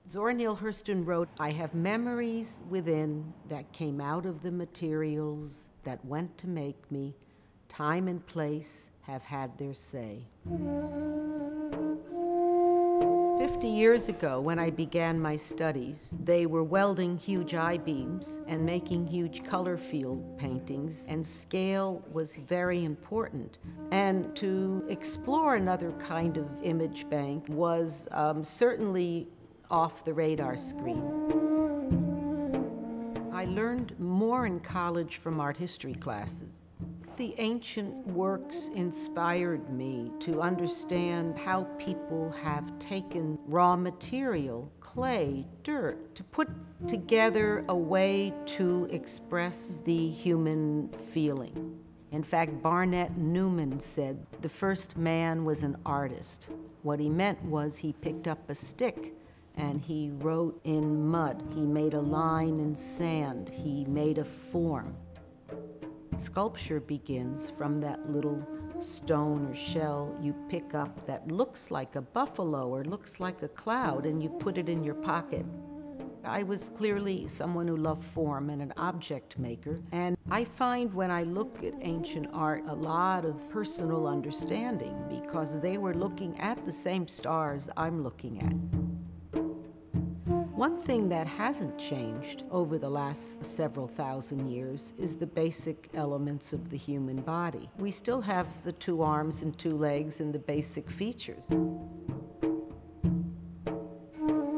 Zora Neale Hurston wrote, "I have memories within that came out of the materials that went to make me. Time and place have had their say." 50 years ago, when I began my studies, they were welding huge I-beams and making huge color field paintings, and scale was very important. And to explore another kind of image bank was certainly off the radar screen. I learned more in college from art history classes. The ancient works inspired me to understand how people have taken raw material, clay, dirt, to put together a way to express the human feeling. In fact, Barnett Newman said the first man was an artist. What he meant was he picked up a stick and he wrote in mud. He made a line in sand. He made a form. Sculpture begins from that little stone or shell you pick up that looks like a buffalo or looks like a cloud, and you put it in your pocket. I was clearly someone who loved form and an object maker, and I find when I look at ancient art a lot of personal understanding because they were looking at the same stars I'm looking at. One thing that hasn't changed over the last several thousand years is the basic elements of the human body. We still have the 2 arms and 2 legs and the basic features.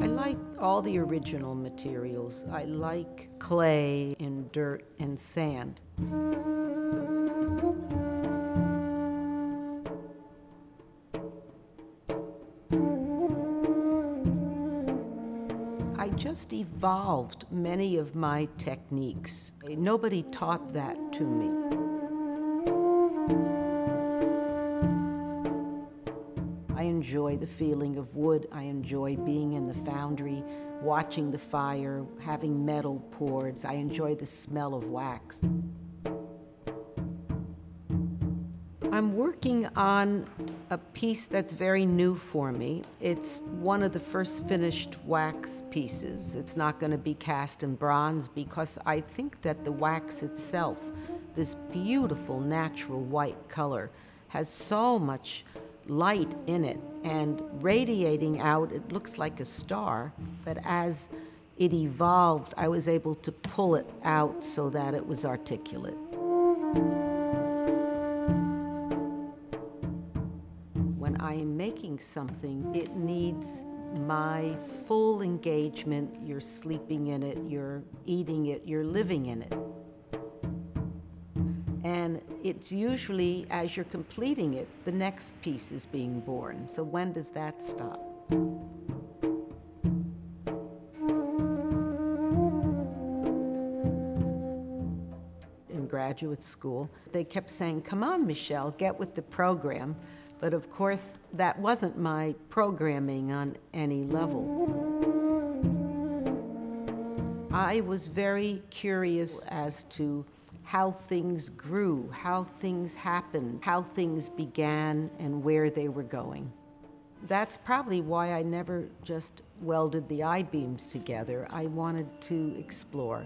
I like all the original materials. I like clay and dirt and sand. I just evolved many of my techniques. Nobody taught that to me. I enjoy the feeling of wood. I enjoy being in the foundry, watching the fire, having metal poured. I enjoy the smell of wax. I'm working on a piece that's very new for me. It's one of the first finished wax pieces. It's not going to be cast in bronze because I think that the wax itself, this beautiful natural white color, has so much light in it and radiating out, it looks like a star. But as it evolved, I was able to pull it out so that it was articulate. When I am making something, it needs my full engagement. You're sleeping in it, you're eating it, you're living in it. And it's usually, as you're completing it, the next piece is being born. So when does that stop? In graduate school, they kept saying, "Come on, Michele, get with the program." But of course, that wasn't my programming on any level. I was very curious as to how things grew, how things happened, how things began, and where they were going. That's probably why I never just welded the I-beams together. I wanted to explore.